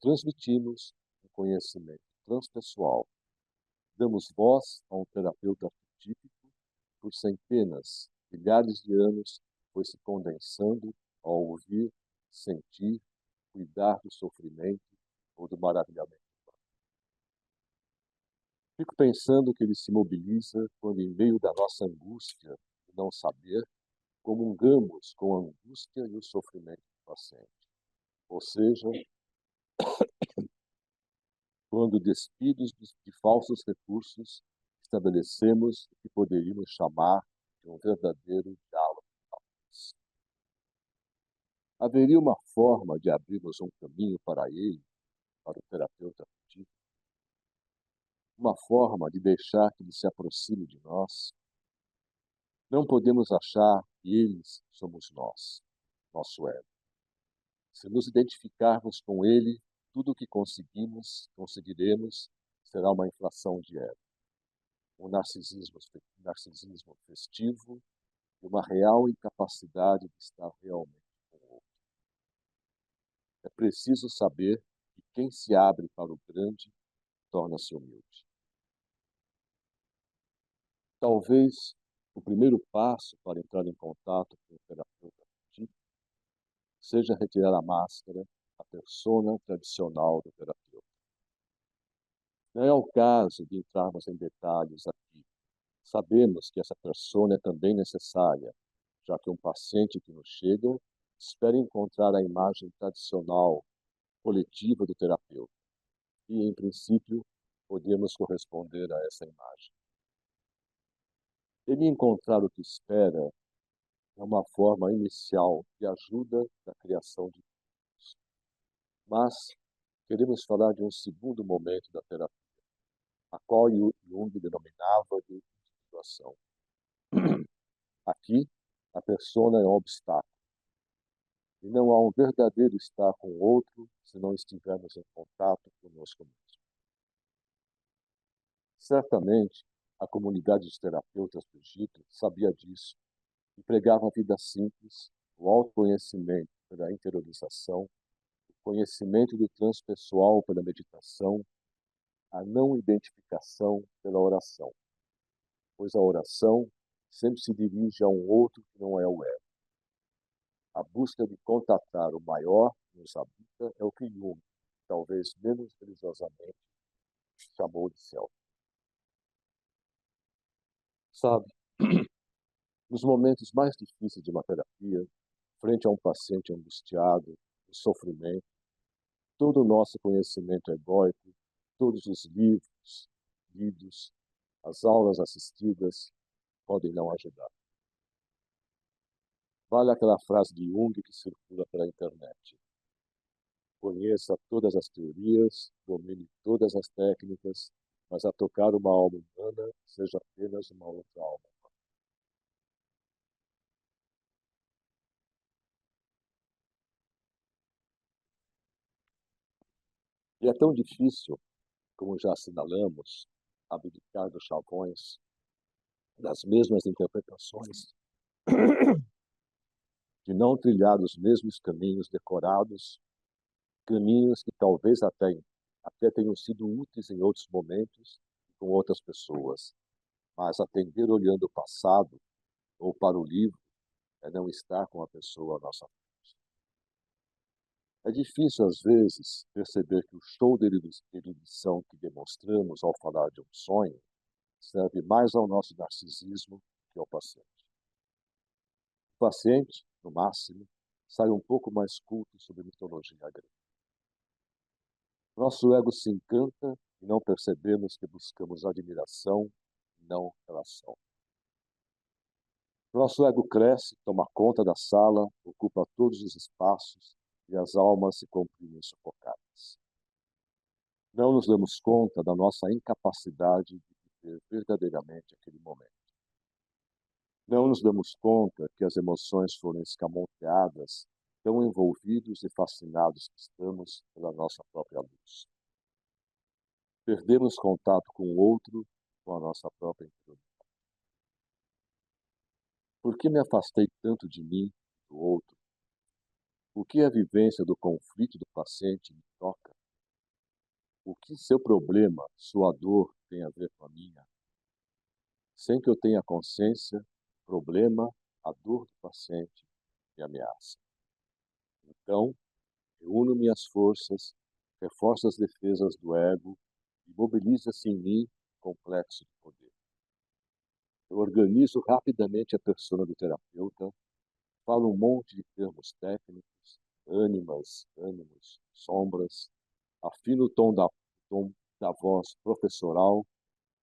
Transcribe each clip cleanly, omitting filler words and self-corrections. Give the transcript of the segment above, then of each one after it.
transmitimos um conhecimento transpessoal. Damos voz a um terapeuta arquetípico por centenas, milhares de anos, foi se condensando ao ouvir, sentir, cuidar do sofrimento ou do maravilhamento. Fico pensando que ele se mobiliza quando, em meio da nossa angústia de não saber, comungamos com a angústia e o sofrimento do paciente. Ou seja, quando, despidos de falsos recursos, estabelecemos o que poderíamos chamar de um verdadeiro diálogo. Haveria uma forma de abrirmos um caminho para ele, para o terapeuta arquetípico? Uma forma de deixar que ele se aproxime de nós? Não podemos achar que eles somos nós, nosso ego. Se nos identificarmos com ele, tudo o que conseguiremos, será uma inflação de ego, um narcisismo festivo e uma real incapacidade de estar realmente com o outro. É preciso saber que quem se abre para o grande torna-se humilde. Talvez o primeiro passo para entrar em contato com o terapeuta arquetípico seja retirar a máscara, a persona tradicional do terapeuta. Não é o caso de entrarmos em detalhes aqui. Sabemos que essa persona é também necessária, já que um paciente que nos chega espera encontrar a imagem tradicional, coletiva do terapeuta. E, em princípio, podemos corresponder a essa imagem. Ele encontrar o que espera é uma forma inicial de ajuda na criação de Deus. Mas queremos falar de um segundo momento da terapia, a qual Jung denominava de individuação. Aqui, a persona é um obstáculo. E não há um verdadeiro estar com o outro se não estivermos em contato conosco mesmo. Certamente, a comunidade de terapeutas do Egito sabia disso e pregava a vida simples, o autoconhecimento pela interiorização, o conhecimento do transpessoal pela meditação, a não identificação pela oração, pois a oração sempre se dirige a um outro que não é o ego. A busca de contatar o maior que nos habita é o que Jung, talvez menos religiosamente, chamou de self. Sabe, nos momentos mais difíceis de uma terapia, frente a um paciente angustiado, em sofrimento, todo o nosso conhecimento egóico, todos os livros lidos, as aulas assistidas, podem não ajudar. Vale aquela frase de Jung que circula pela internet. Conheça todas as teorias, domine todas as técnicas, mas a tocar uma alma humana, seja apenas uma outra alma. E é tão difícil, como já assinalamos, abdicar dos chavões, das mesmas interpretações, de não trilhar os mesmos caminhos decorados, caminhos que talvez até tenham sido úteis em outros momentos, com outras pessoas, mas atender olhando o passado ou para o livro é não estar com a pessoa à nossa frente. É difícil, às vezes, perceber que o show de erudição que demonstramos ao falar de um sonho serve mais ao nosso narcisismo que ao paciente. O paciente, no máximo, sai um pouco mais culto sobre mitologia grega. Nosso ego se encanta e não percebemos que buscamos admiração, não relação. Nosso ego cresce, toma conta da sala, ocupa todos os espaços e as almas se comprimem sufocadas. Não nos damos conta da nossa incapacidade de viver verdadeiramente aquele momento. Não nos damos conta que as emoções foram escamoteadas, tão envolvidos e fascinados que estamos pela nossa própria luz. Perdemos contato com o outro, com a nossa própria interioridade. Por que me afastei tanto de mim, do outro? O que a vivência do conflito do paciente me toca? O que seu problema, sua dor tem a ver com a minha? Sem que eu tenha consciência, o problema, a dor do paciente me ameaça. Então, reúno minhas forças, reforço as defesas do ego e mobiliza-se em mim complexo de poder. Eu organizo rapidamente a persona do terapeuta, falo um monte de termos técnicos, ânimas, ânimos, sombras, afino o tom da voz professoral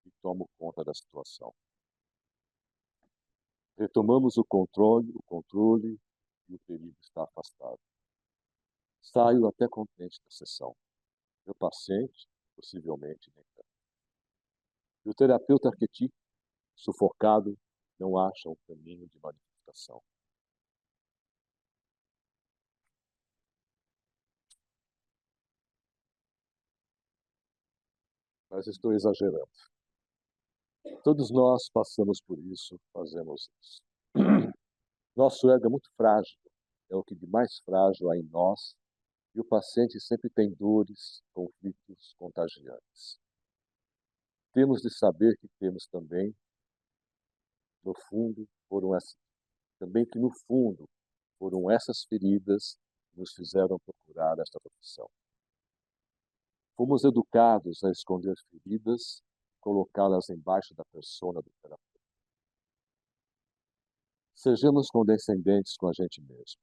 e tomo conta da situação. Retomamos o controle e o perigo está afastado. Saio até contente da sessão. Meu paciente, possivelmente, nem tanto. E o terapeuta arquetípico, sufocado, não acha um caminho de manifestação. Mas estou exagerando. Todos nós passamos por isso, fazemos isso. Nosso ego é muito frágil, é o que de mais frágil há em nós, e o paciente sempre tem dores, conflitos contagiantes. Temos de saber que temos também, no fundo, também que no fundo foram essas feridas que nos fizeram procurar esta profissão. Fomos educados a esconder feridas, colocá-las embaixo da persona do terapeuta. Sejamos condescendentes com a gente mesmo.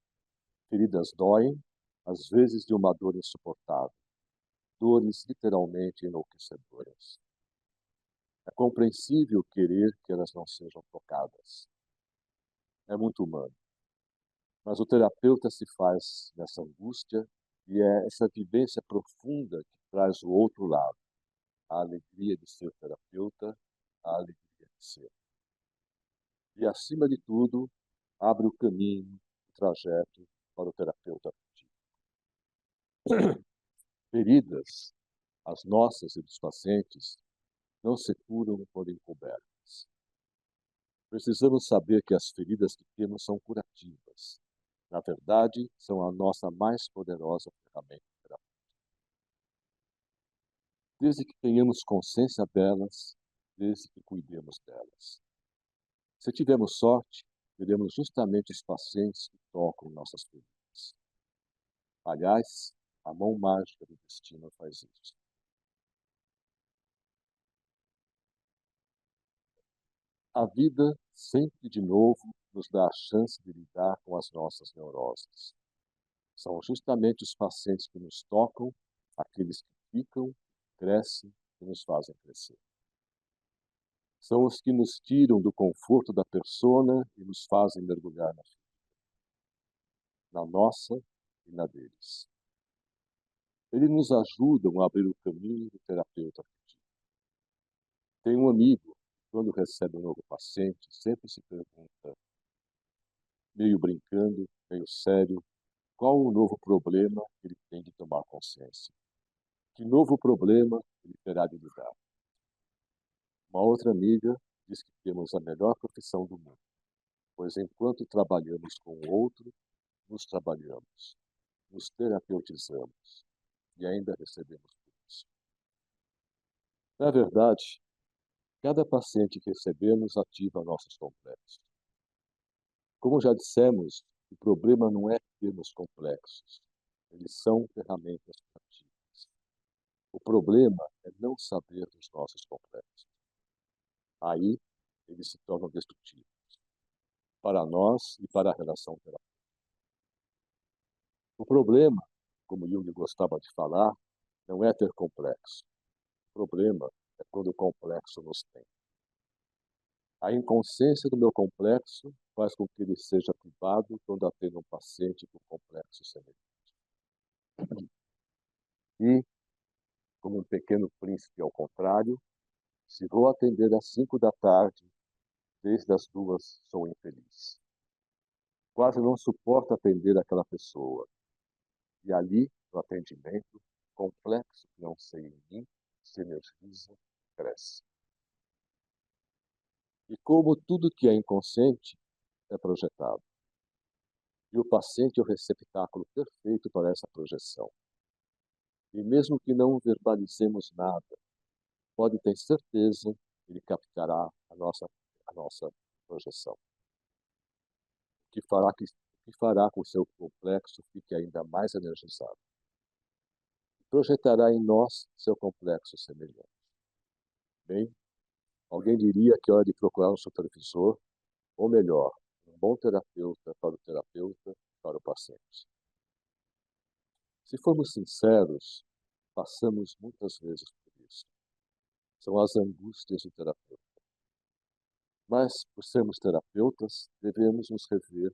Feridas doem, às vezes de uma dor insuportável, dores literalmente enlouquecedoras. É compreensível querer que elas não sejam tocadas. É muito humano. Mas o terapeuta se faz nessa angústia e é essa vivência profunda que traz o outro lado, a alegria de ser terapeuta, a alegria de ser. E, acima de tudo, abre o caminho, o trajeto para o terapeuta. Feridas, as nossas e dos pacientes, não se curam quando encobertas. Precisamos saber que as feridas que temos são curativas. Na verdade, são a nossa mais poderosa ferramenta terapêutica. Desde que tenhamos consciência delas, desde que cuidemos delas. Se tivermos sorte, teremos justamente os pacientes que tocam nossas feridas. Aliás, a mão mágica do destino faz isso. A vida, sempre de novo, nos dá a chance de lidar com as nossas neuroses. São justamente os pacientes que nos tocam, aqueles que ficam, crescem e nos fazem crescer. São os que nos tiram do conforto da persona e nos fazem mergulhar na ferida, na nossa e na deles. Eles nos ajudam a abrir o caminho do terapeuta afetivo. Tem um amigo que, quando recebe um novo paciente, sempre se pergunta, meio brincando, meio sério, qual o novo problema que ele tem de tomar consciência? Que novo problema ele terá de lidar? Uma outra amiga diz que temos a melhor profissão do mundo, pois enquanto trabalhamos com o outro, nos trabalhamos, nos terapeutizamos e ainda recebemos por isso. Na verdade, cada paciente que recebemos ativa nossos complexos. Como já dissemos, o problema não é termos complexos, eles são ferramentas ativas. O problema é não saber dos nossos complexos. Aí, eles se tornam destrutivos, para nós e para a relação terapêutica. O problema, como Jung gostava de falar, não é ter complexo. O problema é quando o complexo nos tem. A inconsciência do meu complexo faz com que ele seja privado quando atendo um paciente com complexo semelhante. E, como um pequeno príncipe ao contrário, se vou atender às 5 da tarde, desde as 2 sou infeliz. Quase não suporto atender aquela pessoa. E ali, no atendimento, complexo que não sei em mim, se energiza, cresce. E como tudo que é inconsciente é projetado. E o paciente é o receptáculo perfeito para essa projeção. E mesmo que não verbalizemos nada, pode ter certeza que ele captará a nossa projeção, que fará com que o seu complexo fique ainda mais energizado. Projetará em nós seu complexo semelhante. Bem, alguém diria que é hora de procurar um supervisor, ou melhor, um bom terapeuta, para o paciente. Se formos sinceros, passamos muitas vezes por isso. São as angústias do terapeuta. Mas, por sermos terapeutas, devemos nos rever,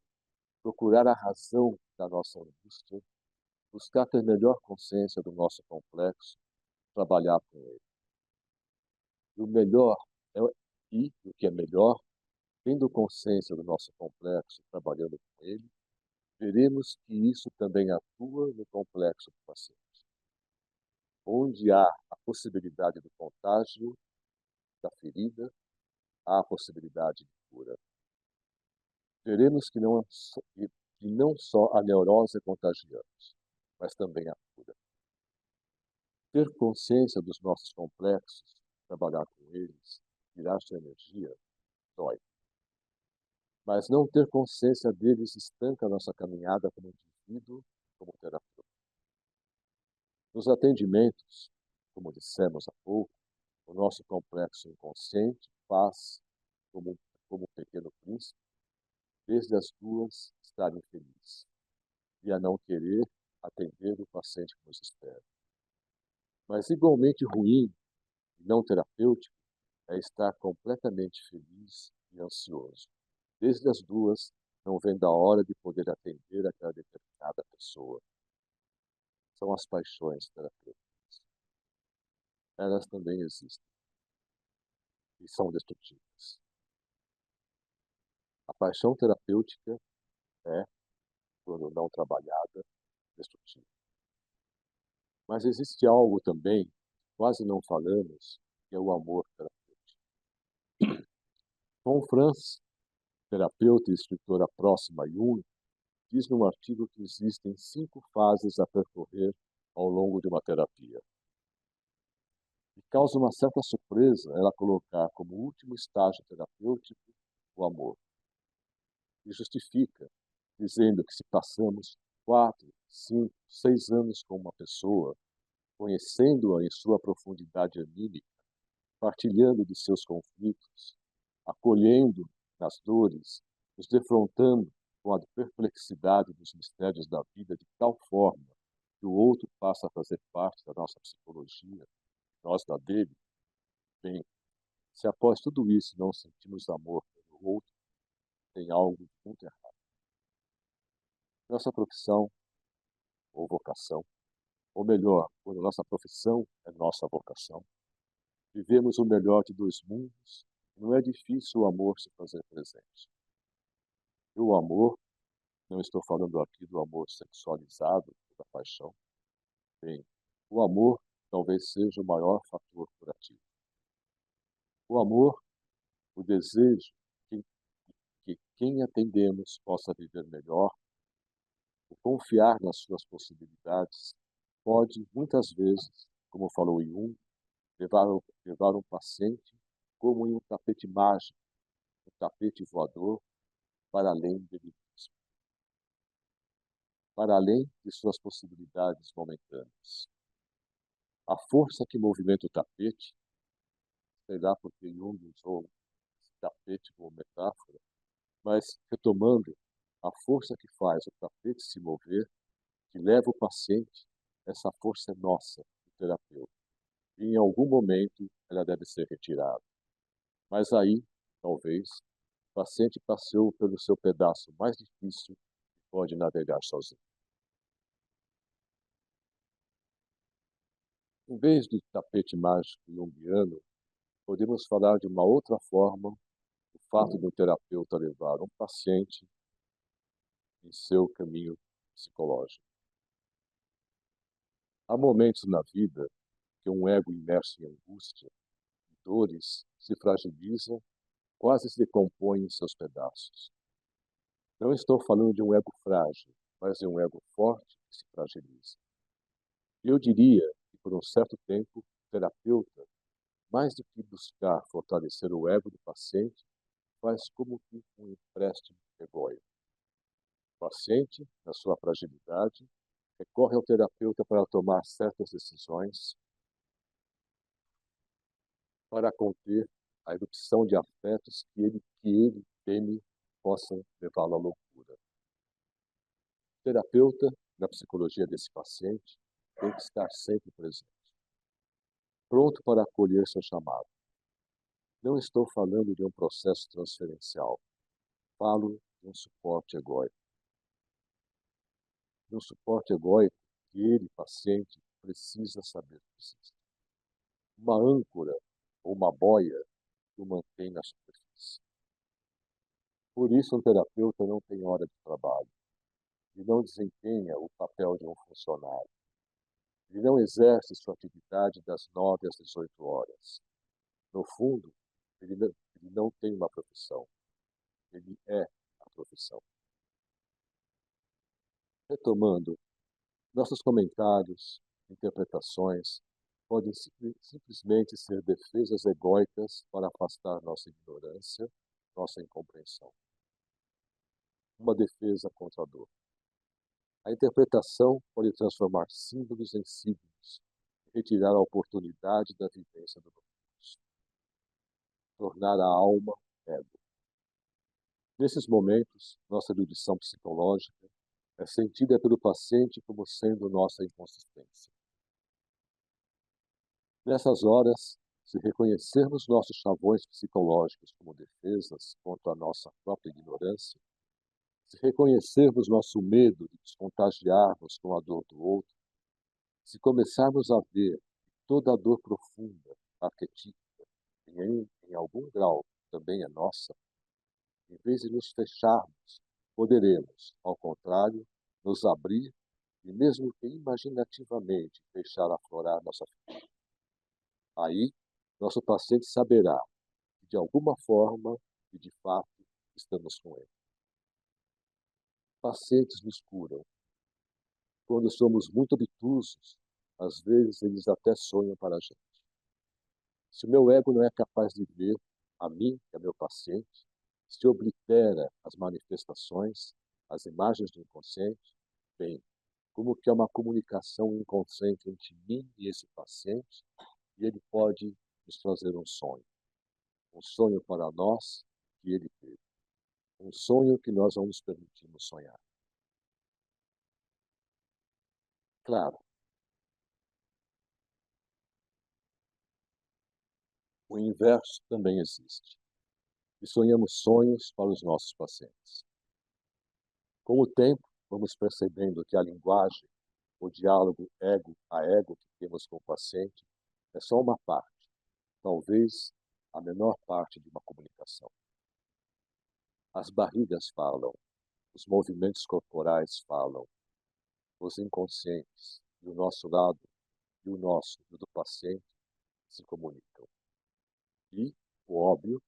procurar a razão da nossa angústia, buscar ter melhor consciência do nosso complexo, trabalhar com ele. E o melhor, é, o que é melhor, tendo consciência do nosso complexo, trabalhando com ele, veremos que isso também atua no complexo do paciente. Onde há a possibilidade do contágio da ferida, há a possibilidade de cura. Veremos que não só a neurose é contagiante, mas também a cura. Ter consciência dos nossos complexos, trabalhar com eles, tirar sua energia, dói. Mas não ter consciência deles estanca a nossa caminhada como indivíduo, como terapeuta. Nos atendimentos, como dissemos há pouco, o nosso complexo inconsciente faz, como um pequeno príncipe, desde as duas estar infeliz e a não querer atender o paciente que nos espera. Mas igualmente ruim e não terapêutico é estar completamente feliz e ansioso. Desde as duas, não vendo a hora de poder atender aquela determinada pessoa. São as paixões terapêuticas. Elas também existem e são destrutivas. A paixão terapêutica é, quando não trabalhada, destrutiva. Mas existe algo também, quase não falamos, que é o amor terapêutico. Tom Franz, terapeuta e escritora próxima a Jung, diz num artigo que existem 5 fases a percorrer ao longo de uma terapia. E causa uma certa surpresa ela colocar como último estágio terapêutico o amor. E justifica, dizendo que se passamos 4, 5, 6 anos com uma pessoa, conhecendo-a em sua profundidade anímica, partilhando de seus conflitos, acolhendo nas dores, nos defrontando com a perplexidade dos mistérios da vida de tal forma que o outro passa a fazer parte da nossa psicologia, nós da dele. Bem, se após tudo isso não sentimos amor pelo outro, tem algo muito errado. Nossa profissão ou vocação, ou melhor, quando nossa profissão é nossa vocação, vivemos o melhor de 2 mundos, não é difícil o amor se fazer presente. E o amor, não estou falando aqui do amor sexualizado, da paixão. Bem, o amor talvez seja o maior fator curativo. O amor, o desejo que quem atendemos possa viver melhor, o confiar nas suas possibilidades, pode, muitas vezes, como falou Jung, levar um paciente como em um tapete mágico, um tapete voador, para além dele mesmo, para além de suas possibilidades momentâneas. A força que movimenta o tapete, sei lá porque Jung usou esse tapete como metáfora, mas retomando, a força que faz o tapete se mover, que leva o paciente, essa força é nossa, do terapeuta. E em algum momento ela deve ser retirada. Mas aí, talvez, o paciente passeou pelo seu pedaço mais difícil e pode navegar sozinho. Em vez do tapete mágico junguiano, podemos falar de uma outra forma o fato de um terapeuta levar um paciente em seu caminho psicológico. Há momentos na vida que um ego imerso em angústia e dores se fragiliza, quase se decompõe em seus pedaços. Não estou falando de um ego frágil, mas de um ego forte que se fragiliza. Eu diria que, por um certo tempo, o terapeuta, mais do que buscar fortalecer o ego do paciente, faz como que um empréstimo egóico. O paciente, na sua fragilidade, recorre ao terapeuta para tomar certas decisões, para conter a erupção de afetos que ele teme possam levá-lo à loucura. O terapeuta, na psicologia desse paciente, tem que estar sempre presente, pronto para acolher seu chamado. Não estou falando de um processo transferencial, falo de um suporte egóico. De um suporte egóico que ele, paciente, precisa saber que existe. Uma âncora ou uma boia que o mantém na superfície. Por isso, um terapeuta não tem hora de trabalho. Ele não desempenha o papel de um funcionário. Ele não exerce sua atividade das 9 às 18 horas. No fundo, ele não tem uma profissão. Ele é a profissão. Retomando, nossos comentários, interpretações, podem simplesmente ser defesas egóicas para afastar nossa ignorância, nossa incompreensão. Uma defesa contra a dor. A interpretação pode transformar símbolos em signos, retirar a oportunidade da vivência do novo, tornar a alma ego. Nesses momentos, nossa erudição psicológica é sentida pelo paciente como sendo nossa inconsistência. Nessas horas, se reconhecermos nossos chavões psicológicos como defesas contra a nossa própria ignorância, se reconhecermos nosso medo de nos contagiarmos com a dor do outro, se começarmos a ver que toda a dor profunda, arquetípica, em algum grau também é nossa, em vez de nos fecharmos, poderemos, ao contrário, nos abrir e, mesmo que imaginativamente, deixar aflorar nossa ferida. Aí, nosso paciente saberá que, de alguma forma e de fato, estamos com ele. Pacientes nos curam. Quando somos muito obtusos, às vezes eles até sonham para a gente. Se o meu ego não é capaz de ver a mim, que é meu paciente, se oblitera as manifestações, as imagens do inconsciente, bem, como que é uma comunicação inconsciente entre mim e esse paciente, e ele pode nos trazer um sonho para nós que ele teve, um sonho que nós não nos permitimos sonhar. Claro, o inverso também existe, e sonhamos sonhos para os nossos pacientes. Com o tempo, vamos percebendo que a linguagem, o diálogo ego a ego que temos com o paciente, é só uma parte, talvez a menor parte de uma comunicação. As barrigas falam, os movimentos corporais falam, os inconscientes, e o nosso lado, e o nosso, e o do paciente, se comunicam. E o óbvio,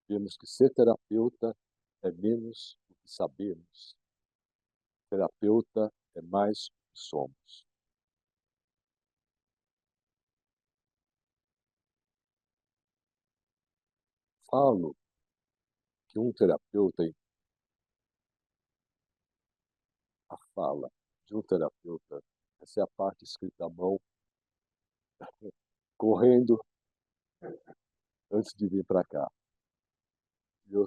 temos que ser terapeuta é menos do que sabemos. Terapeuta é mais do que somos. Falo que um terapeuta, a fala de um terapeuta, essa é a parte escrita à mão, correndo antes de vir para cá. Eu,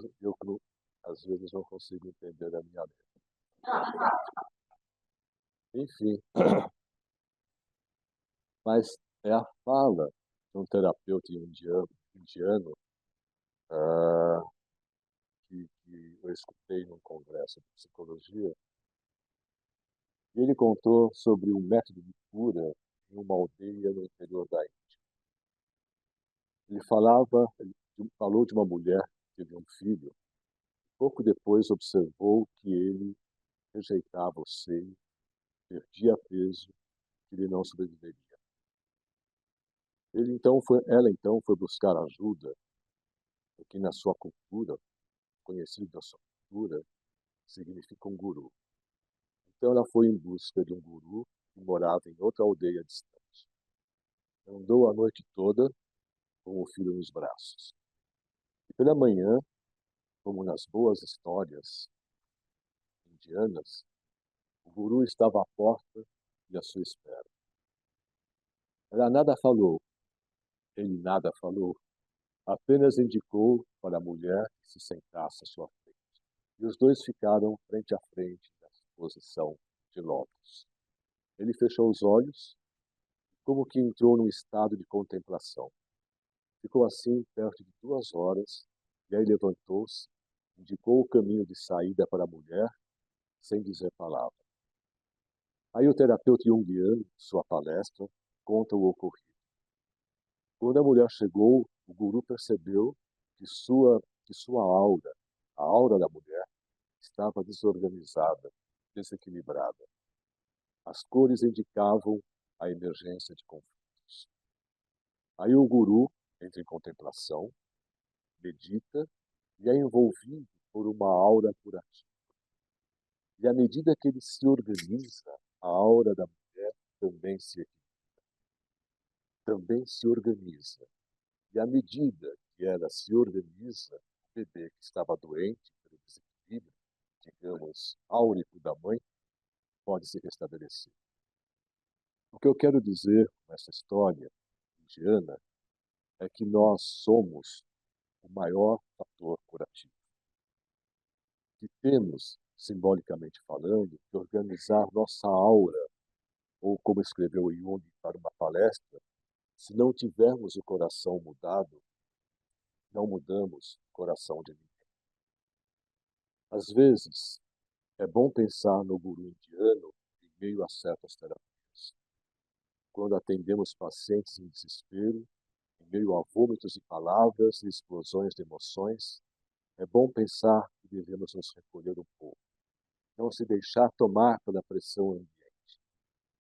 às vezes, não consigo entender a minha letra. Enfim, mas é a fala de um terapeuta indiano ah, que eu escutei num congresso de psicologia, e ele contou sobre um método de cura em uma aldeia no interior da Índia. Ele falou de uma mulher que teve um filho. Pouco depois observou que ele rejeitava o seio, perdia peso, que ele não sobreviveria. Ela então foi buscar ajuda, porque na sua cultura, conhecido da sua cultura, significa um guru. Então ela foi em busca de um guru que morava em outra aldeia distante. Andou a noite toda com o filho nos braços. E pela manhã, como nas boas histórias indianas, o guru estava à porta e à sua espera. Ela nada falou, ele nada falou, apenas indicou para a mulher que se sentasse à sua frente. E os dois ficaram frente a frente na posição de lótus. Ele fechou os olhos, como que entrou num estado de contemplação. Ficou assim perto de 2 horas, e aí levantou-se, indicou o caminho de saída para a mulher, sem dizer palavra. Aí o terapeuta junguiano, em sua palestra, conta o ocorrido. Quando a mulher chegou, o guru percebeu que sua aura, a aura da mulher, estava desorganizada, desequilibrada. As cores indicavam a emergência de conflitos. Aí o guru entra em contemplação, medita e é envolvido por uma aura curativa. E à medida que ele se organiza, a aura da mulher também se organiza. E à medida que ela se organiza, o bebê que estava doente pelo desequilíbrio, digamos, áurico da mãe, pode se restabelecer. O que eu quero dizer com essa história indiana é que nós somos o maior fator curativo. Que temos, simbolicamente falando, que organizar nossa aura, ou como escreveu Jung para uma palestra, se não tivermos o coração mudado, não mudamos o coração de ninguém. Às vezes, é bom pensar no guru indiano em meio a certas terapias. Quando atendemos pacientes em desespero, em meio a vômitos de palavras e explosões de emoções, é bom pensar que devemos nos recolher um pouco, não se deixar tomar pela pressão ambiente,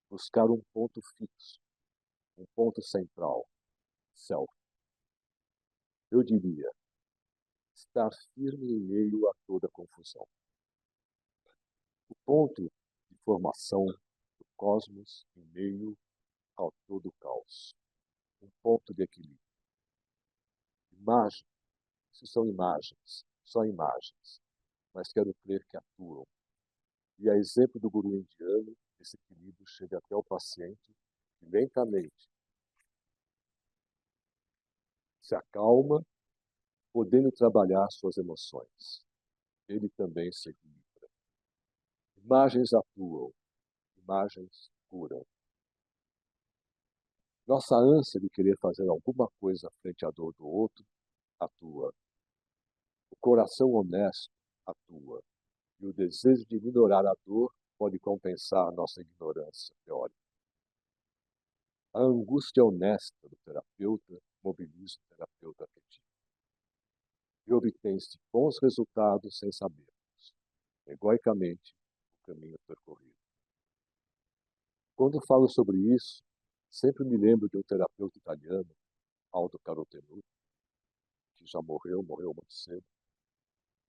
buscar um ponto fixo, um ponto central, self. Eu diria, estar firme em meio a toda a confusão. O ponto de formação do cosmos em meio ao todo caos. Um ponto de equilíbrio. Imagem, isso são imagens, só imagens, mas quero crer que atuam. E a exemplo do guru indiano, esse equilíbrio chega até o paciente que lentamente se acalma, podendo trabalhar suas emoções. Ele também se equilibra. Imagens atuam, imagens curam. Nossa ânsia de querer fazer alguma coisa frente à dor do outro atua. O coração honesto atua. E o desejo de minorar a dor pode compensar nossa ignorância teórica. A angústia honesta do terapeuta mobiliza o terapeuta afetivo. E obtém-se bons resultados sem sabermos, egoicamente, o caminho percorrido. Quando falo sobre isso, sempre me lembro de um terapeuta italiano, Aldo Carotenuto, que já morreu muito cedo,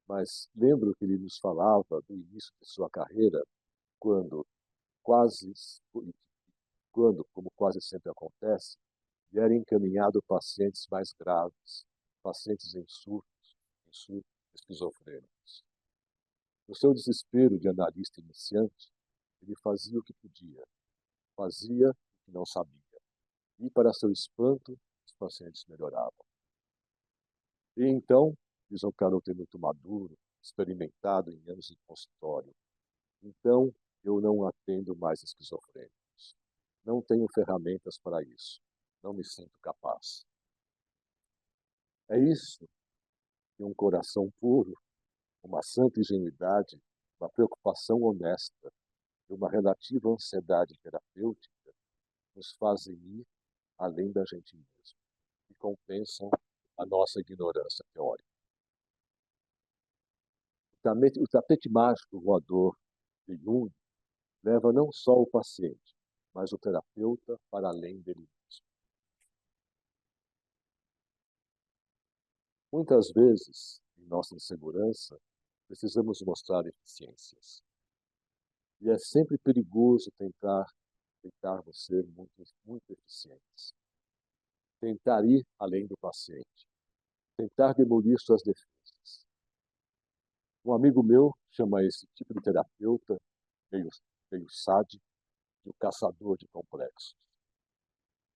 mas lembro que ele nos falava do início de sua carreira, quando quase, como quase sempre acontece, e era encaminhado pacientes mais graves, pacientes em surtos esquizofrênicos. No seu desespero de analista iniciante, ele fazia o que podia, fazia o que não sabia. E, para seu espanto, os pacientes melhoravam. E então, diz um garoto muito maduro, experimentado em anos de consultório, então eu não atendo mais esquizofrênicos. Não tenho ferramentas para isso. Não me sinto capaz. É isso que um coração puro, uma santa ingenuidade, uma preocupação honesta e uma relativa ansiedade terapêutica nos fazem ir além da gente mesmo e compensam a nossa ignorância teórica. O tapete mágico voador de Jung leva não só o paciente, mas o terapeuta para além dele mesmo. Muitas vezes, em nossa insegurança, precisamos mostrar eficiências. E é sempre perigoso tentar tentarmos ser muito eficientes. Tentar ir além do paciente. Tentar demolir suas defesas. Um amigo meu chama esse tipo de terapeuta, meio, meio sádico, de o caçador de complexos.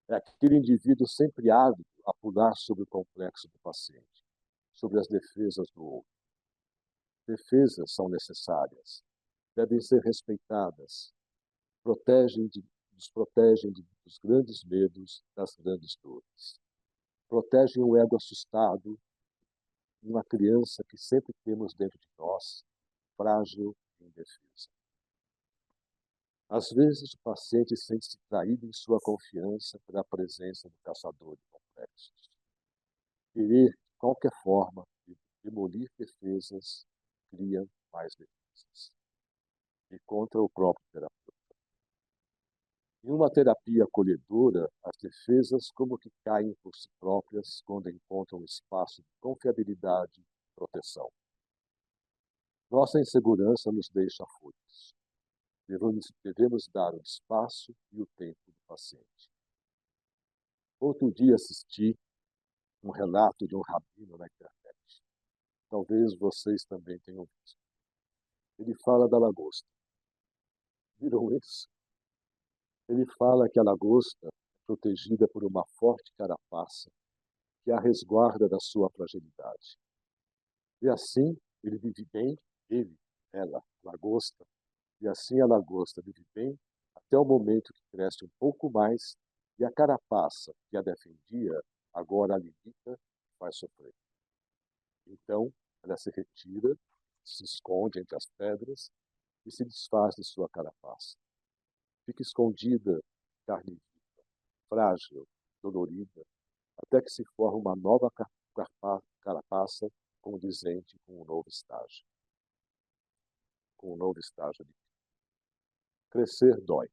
É aquele indivíduo sempre ávido a pular sobre o complexo do paciente, sobre as defesas do outro. Defesas são necessárias, devem ser respeitadas, nos protegem dos grandes medos, das grandes dores. Protegem o ego assustado, uma criança que sempre temos dentro de nós, frágil e indefesa. Às vezes, o paciente sente-se traído em sua confiança pela presença do caçador de complexos. Querer, de qualquer forma, demolir defesas, cria mais defesas. E contra o próprio terapeuta. Em uma terapia acolhedora, as defesas como que caem por si próprias quando encontram espaço de confiabilidade e proteção. Nossa insegurança nos deixa afoitos. Devemos dar o espaço e o tempo do paciente. Outro dia assisti um relato de um rabino na internet. Talvez vocês também tenham visto. Ele fala da lagosta. Viram isso? Ele fala que a lagosta é protegida por uma forte carapaça que a resguarda da sua fragilidade. E assim ele vive bem, ela, lagosta, e assim a lagosta vive bem até o momento que cresce um pouco mais e a carapaça que a defendia agora a limita e faz sofrer. Então ela se retira, se esconde entre as pedras e se desfaz de sua carapaça. Fica escondida, carne viva, frágil, dolorida, até que se forma uma nova carapaça condizente com um novo estágio. Com um novo estágio de vida. Crescer dói.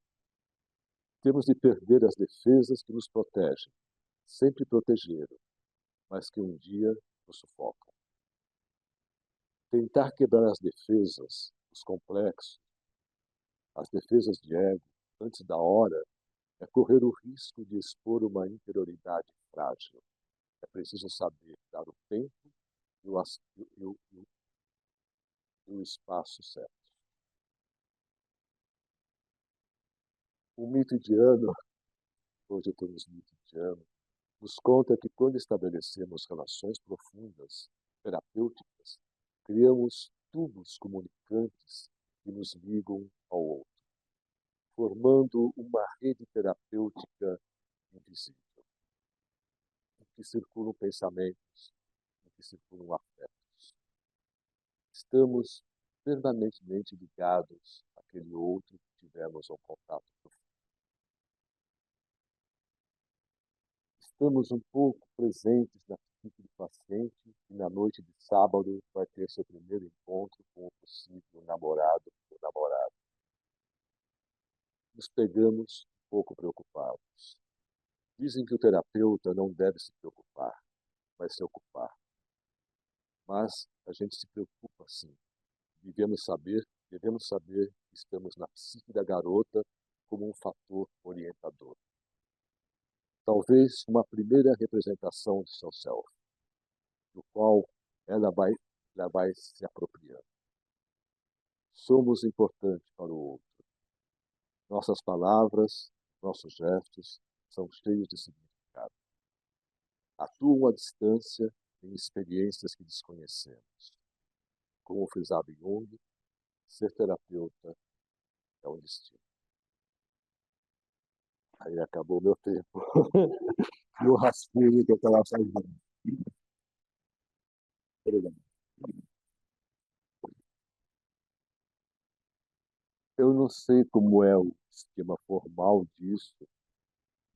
Temos de perder as defesas que nos protegem, sempre protegeram, mas que um dia nos sufocam. Tentar quebrar as defesas, os complexos, as defesas de ego, antes da hora, é correr o risco de expor uma interioridade frágil. É preciso saber dar o tempo e o espaço certo. O mito indiano, hoje temos mito indiano, nos conta que quando estabelecemos relações profundas, terapêuticas, criamos tubos comunicantes que nos ligam ao outro, formando uma rede terapêutica invisível, em que circulam pensamentos, em que circulam afetos. Estamos permanentemente ligados àquele outro que tivemos um contato profundo. Estamos um pouco presentes na psique do paciente e na noite de sábado vai ter seu primeiro encontro com o possível namorado ou namorada. Nos pegamos um pouco preocupados. Dizem que o terapeuta não deve se preocupar, mas se ocupar. Mas a gente se preocupa sim. Devemos saber que estamos na psique da garota como um fator orientador. Talvez uma primeira representação de seu self, do qual ela vai se apropriando. Somos importantes para o outro. Nossas palavras, nossos gestos são cheios de significado. Atuam à distância em experiências que desconhecemos. Como frisava Jung, ser terapeuta é um destino. Aí acabou meu tempo. E o rascunho que eu estava fazendo. Obrigado. Eu não sei como é o esquema formal disso,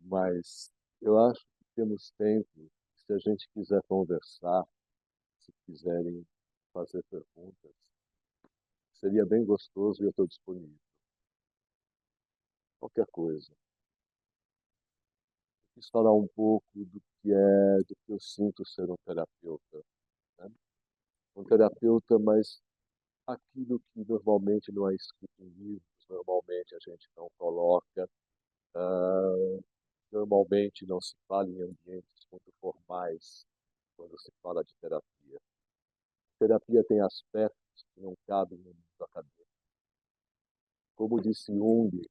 mas eu acho que temos tempo, se a gente quiser conversar, se quiserem fazer perguntas, seria bem gostoso e eu estou disponível. Qualquer coisa. Eu quis falar um pouco do que eu sinto ser um terapeuta. Né? Um terapeuta, mas aquilo que normalmente não é escrito em livros, normalmente a gente não coloca, Ah, normalmente não se fala em ambientes muito formais quando se fala de terapia. Terapia tem aspectos que não cabem no mundo acadêmico. Como disse Jung,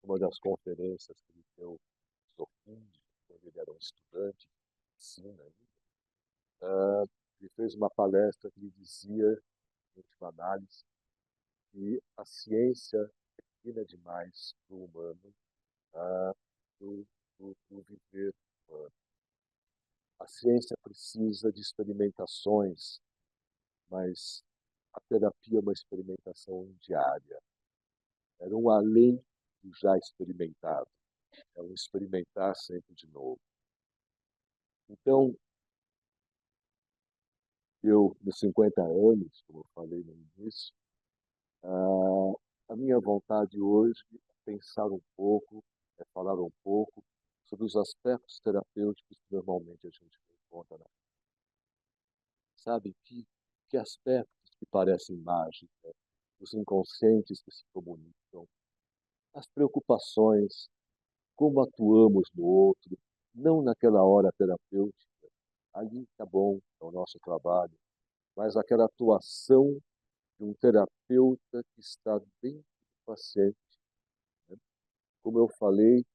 uma das conferências que ele deu em Sofundi, quando ele era um estudante de medicina ainda, ele fez uma palestra que ele dizia, em última análise, que a ciência é fina demais para o humano, para o viver humano. A ciência precisa de experimentações, mas a terapia é uma experimentação diária. Era um além do já experimentado. É um experimentar sempre de novo. Então, eu, nos 50 anos, como eu falei no início, a minha vontade hoje é pensar um pouco, é falar um pouco sobre os aspectos terapêuticos que normalmente a gente não encontra na. Sabe que aspectos que parecem mágica, os inconscientes que se comunicam, as preocupações, como atuamos no outro, não naquela hora terapêutica, ali está bom, é o nosso trabalho, mas aquela atuação de um terapeuta que está dentro do paciente. Né? Como eu falei,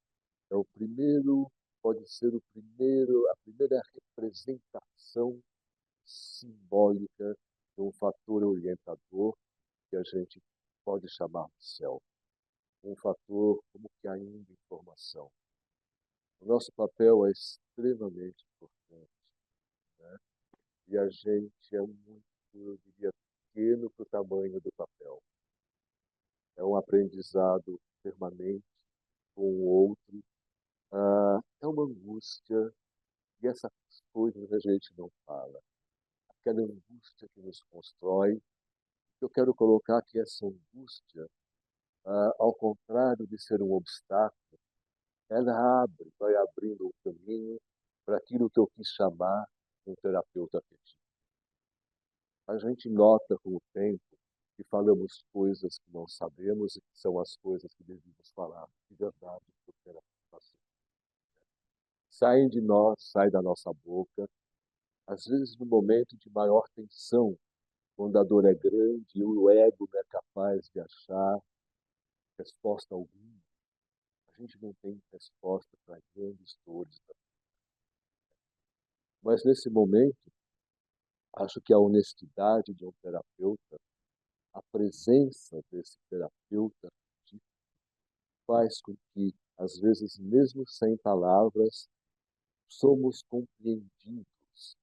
é o primeiro, pode ser o primeiro, a primeira representação simbólica de um fator orientador que a gente pode chamar de céu. Um fator como que ainda informação. O nosso papel é extremamente importante, né? E a gente é muito, eu diria, pequeno para o tamanho do papel. É um aprendizado permanente com o outro. É uma angústia e essas coisas a gente não fala. Aquela angústia que nos constrói. Eu quero colocar que essa angústia, ao contrário de ser um obstáculo, ela abre, vai abrindo o caminho para aquilo que eu quis chamar de um terapeuta afetivo. A gente nota com o tempo que falamos coisas que não sabemos e que são as coisas que devemos falar de verdade para o terapeuta. Saem de nós, saem da nossa boca, às vezes no momento de maior tensão, quando a dor é grande e o ego não é capaz de achar resposta alguma. A gente não tem resposta para grandes dores. Mas nesse momento, acho que a honestidade de um terapeuta, a presença desse terapeuta, faz com que, às vezes, mesmo sem palavras, somos compreendidos.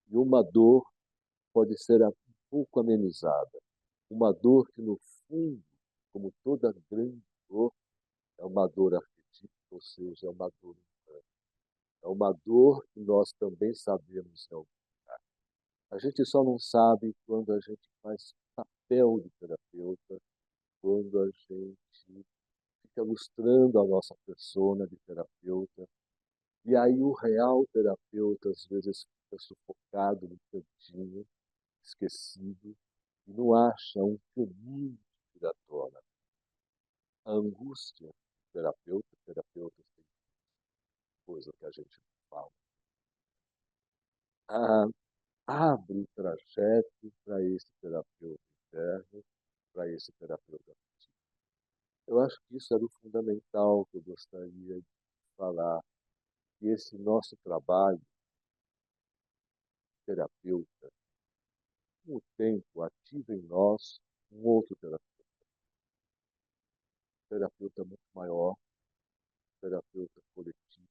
E uma dor pode ser um pouco amenizada. Uma dor que, no fundo, como toda grande dor, é uma dor afetiva, ou seja, é uma dor humana. É uma dor que nós também sabemos em algum lugar. A gente só não sabe quando a gente faz papel de terapeuta, quando a gente fica ilustrando a nossa persona de terapeuta. E aí o real terapeuta, às vezes, fica sufocado no cantinho, esquecido, e não acha um caminho de vir à tona. A angústia, terapeutas tem coisa que a gente não fala. Ah, abre o trajeto para esse terapeuta interno, para esse terapeuta afetivo. Eu acho que isso era o fundamental que eu gostaria de falar, que esse nosso trabalho terapeuta, com o tempo, ativa em nós um outro terapeuta muito maior, terapeuta coletivo,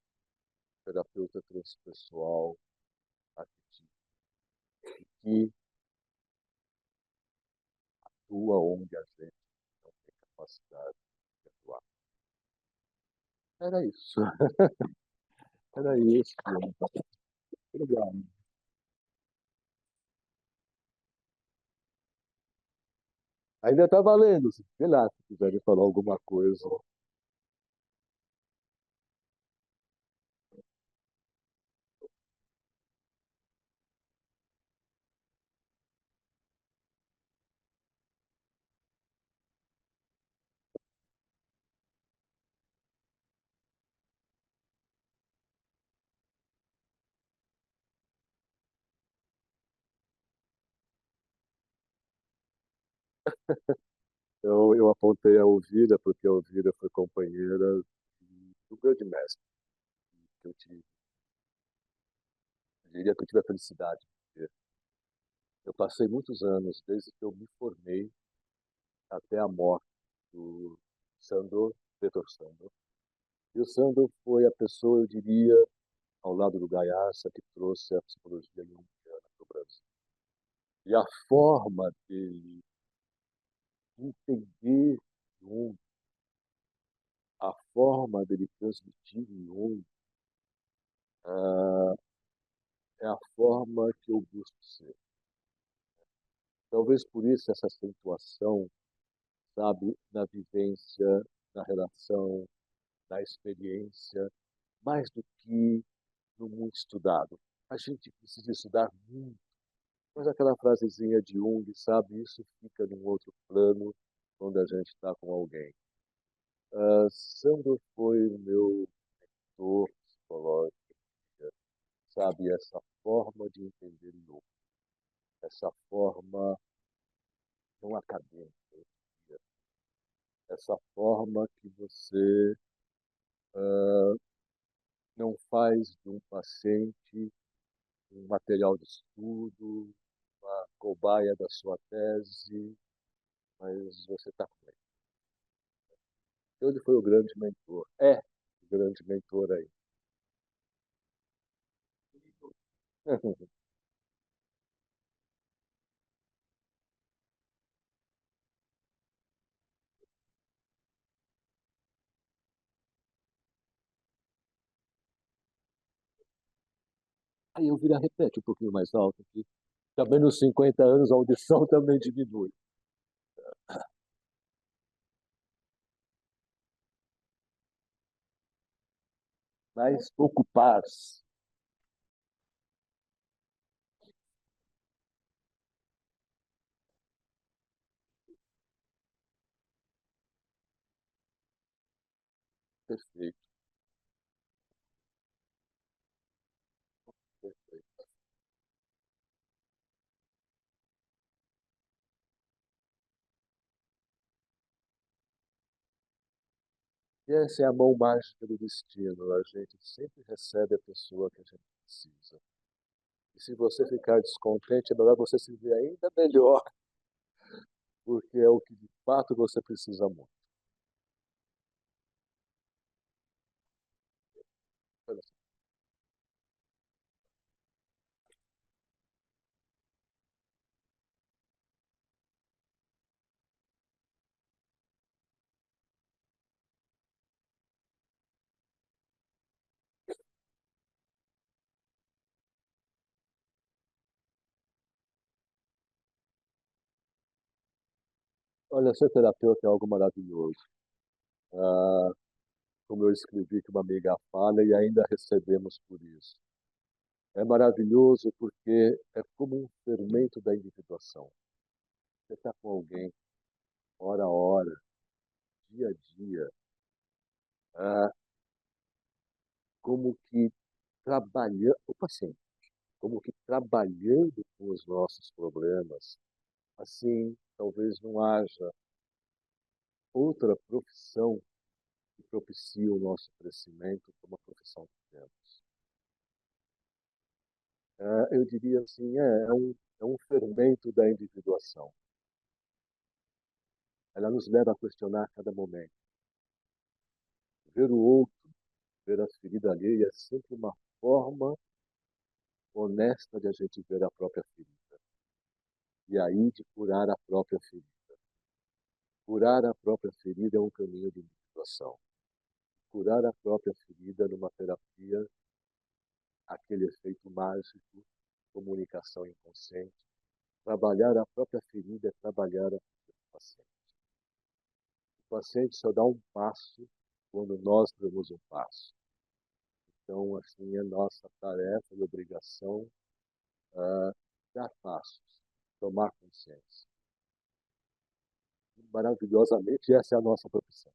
terapeuta transpessoal, afetivo, que atua onde a gente não tem capacidade de atuar. Era isso. Era isso. Obrigado. Ainda está valendo, sei lá, se quiserem falar alguma coisa. Eu apontei a Elvira, porque a Elvira foi companheira do grande mestre, que eu tive, eu diria que eu tive a felicidade de ter. Eu passei muitos anos, desde que eu me formei até a morte do Sandor Petersandor. E o Sandor foi a pessoa, eu diria, ao lado do Gaiarsa, que trouxe a psicologia junguiana para o Brasil. E a forma dele entender Jung, a forma dele transmitir Jung, ah, é a forma que eu busco ser. Talvez por isso essa acentuação, sabe, na vivência, na relação, na experiência, mais do que no muito estudado. A gente precisa estudar muito, mas aquela frasezinha de Jung, sabe, isso fica num outro plano quando a gente está com alguém. Sandro foi o meu mentor psicológico, sabe, essa forma de entender o outro, essa forma não acadêmica, essa forma que você não faz de um paciente um material de estudo, uma cobaia da sua tese, mas você está com ele. Então, ele foi o grande mentor, é o grande mentor aí. Aí eu vira, repete um pouquinho mais alto aqui. Também nos 50 anos a audição também diminui. Mas ocupar-se. Perfeito, perfeito. E essa é a mão mágica do destino. A gente sempre recebe a pessoa que a gente precisa. E se você ficar descontente, é melhor você se ver ainda melhor, porque é o que de fato você precisa muito. Olha, ser terapeuta é algo maravilhoso. Ah, como eu escrevi que uma amiga fala e ainda recebemos por isso. É maravilhoso porque é como um fermento da individuação. Você está com alguém, hora a hora, dia a dia, ah, como que trabalhando, o paciente, como que trabalhando com os nossos problemas, assim, talvez não haja outra profissão que propicie o nosso crescimento como a profissão que temos. Eu diria assim, é um fermento da individuação. Ela nos leva a questionar a cada momento. Ver o outro, ver a ferida alheia é sempre uma forma honesta de a gente ver a própria ferida. E aí de curar a própria ferida. Curar a própria ferida é um caminho de individuação. Curar a própria ferida numa terapia, aquele efeito mágico, comunicação inconsciente. Trabalhar a própria ferida é trabalhar a ferida do paciente. O paciente só dá um passo quando nós damos um passo. Então, assim, é nossa tarefa e obrigação dar passos, tomar consciência. Maravilhosamente, essa é a nossa profissão.